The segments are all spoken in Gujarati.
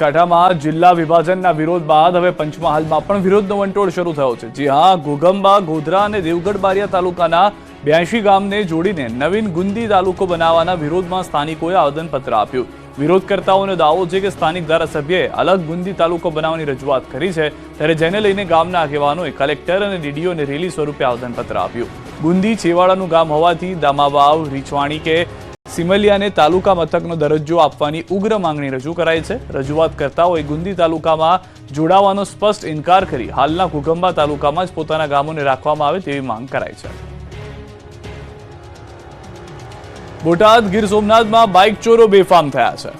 કાંઠામાં જિલ્લા વિભાજનના વિરોધ બાદ હવે પંચમહાલમાં પણ વિરોધનો વંટોળ શરૂ થયો છે। જી હા, ઘોઘંબા, ગોધરા અને દેવગઢ બારિયા તાલુકાના 82 ગામને જોડીને નવીન ગુંદી તાલુકો બનાવવાના વિરોધમાં સ્થાનિકોએ આવેદનપત્ર આપ્યું। વિરોધકર્તાઓનો દાવો છે કે સ્થાનિક ધારાસભ્યએ અલગ ગુંદી તાલુકો બનાવવાની રજૂઆત કરી છે, ત્યારે જેને લઈને ગામના આગેવાનોએ કલેક્ટર અને ડીડીઓને રેલી સ્વરૂપે આવેદનપત્ર આપ્યું। ગુંદી છેવાડાનું ગામ હોવાથી દામાવાવ, રીછવાણી કે સિમલિયાને તાલુકા મથકનો દરજ્જો આપવાની ઉગ્ર માંગણી રજૂ કરાઈ છે। રજૂઆતકર્તાઓએ ગુંદી તાલુકામાં જોડાવાનો સ્પષ્ટ ઇનકાર કરી હાલના ઘોઘંબા તાલુકામાં જ પોતાના ગામોને રાખવામાં આવે તેવી માંગ કરાઈ છે। બોટાદ, ગીર સોમનાથમાં બાઇક ચોરો બેફામ થયા છે।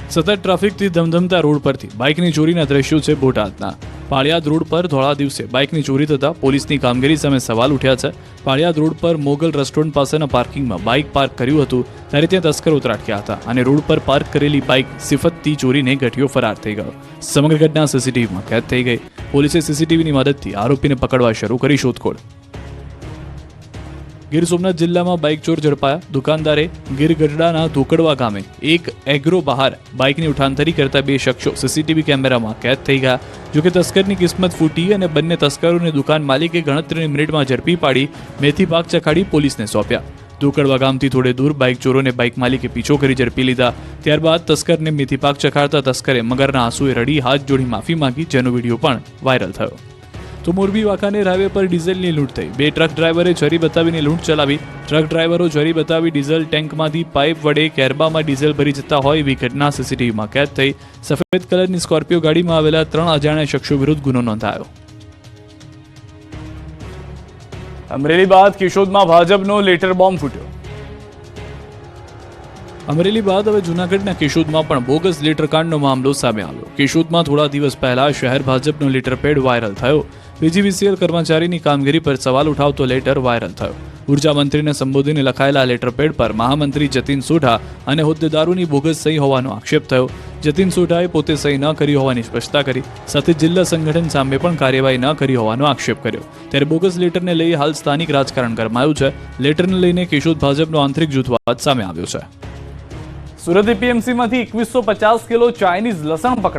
સતત ટ્રાફિકથી ધમધમતા રોડ પરથી બાઇકની ચોરીના દ્રશ્યો છે બોટાદના। પાળિયાદ રોડ પર ધોળા દિવસે બાઇકની ચોરી થતા પોલીસની કામગીરી સામે સવાલ ઉઠ્યા છે। પાળિયાદ રોડ પર મોગલ રેસ્ટોરન્ટ પાસેના પાર્કિંગમાં બાઇક પાર્ક કર્યું હતું, ત્યારે ત્યાં તસ્કરો ત્રાટક્યા હતા અને રોડ પર પાર્ક કરેલી બાઇક સિફતથી ચોરીને ગઠિયો ફરાર થઈ ગયો। સમગ્ર ઘટના સીસીટીવીમાં કેદ થઈ ગઈ। પોલીસે સીસીટીવીની મદદથી આરોપીને પકડવા શરૂ કરી શોધખોળ। ગીર સોમનાથ જિલ્લામાં બાઇક ચોર ઝડપાયા। દુકાનદારે ગીર ગઢડાના ધોકડવા ગામે એક એગ્રો બહાર બાઇકની ઉઠાંતરી કરતા બે શખ્સો સીસીટીવી કેમેરામાં કેદ થઈ ગયા। જોકે તસ્કરની કિસ્મત ફૂટી અને બંને તસ્કરોને દુકાન માલિકે ગણતરીની મિનિટમાં ઝડપી પાડી મેથી પાક ચખાડી પોલીસને સોંપ્યા। ધોકડવા ગામથી થોડે દૂર બાઇક ચોરોને બાઇક માલિકે પીછો કરી ઝડપી લીધા। ત્યારબાદ તસ્કરને મેથી પાક ચખાડતા તસ્કરે મગરના આંસુએ રડી હાથ જોડી માફી માંગી, જેનો વિડીયો પણ વાયરલ થયો। તો મોરબી વાંકાનેર હાઈવે પર ડીઝલની લૂંટ થઈ। બે ટ્રક ડ્રાઈવરે જરી બતાવીને લૂંટ ચલાવી। ટ્રક ડ્રાઈવરો જરી બતાવી ડીઝલ ટેન્કમાંથી પાઇપ વડે કેરબામાં ડીઝલ ભરી જતા હોય એવી ઘટના સીસીટીવીમાં કેદ થઈ। સફેદ કલરની સ્કોર્પિયો ગાડીમાં આવેલા 3 અજાણ્યા શખ્સો વિરુદ્ધ ગુનો નોંધાયો। અમરેલી બાદ કેશોદમાં ભાજપનો લેટર બોમ્બ ફૂટ્યો। અમરેલી બાદ હવે જૂનાગઢના કેશોદમાં પણ બોગસ લેટર કાંડનો મામલો સામે આવ્યો। કેશોદમાં થોડા દિવસ પહેલા શહેર ભાજપનો લેટર પેડ વાયરલ થયો। પીજીવીસીએલ કર્મચારીની કામગીરી પર સવાલ ઉઠાવતો લેટર વાયરલ થયો। ઉર્જા મંત્રીને સંબોધીને લખાયેલા લેટર પેડ પર મહામંત્રી જતીન સોઢા અને હોદ્દેદારોની બોગસ સહી હોવાનો આક્ષેપ થયો। જતીન સોઢાએ પોતે સહી ન કરી હોવાની સ્પષ્ટતા કરી, સાથે જિલ્લા સંગઠન સામે પણ કાર્યવાહી ન કરી હોવાનો આક્ષેપ કર્યો। ત્યારે બોગસ લેટરને લઈ હાલ સ્થાનિક રાજકારણ ગરમાયું છે। લેટરને લઈને કેશોદ ભાજપનો આંતરિક જૂથવાદ સામે આવ્યો છે। સુરત એપીએમસીમાંથી 2150 કિલો ચાઇનીઝ લસણ પકડાયું।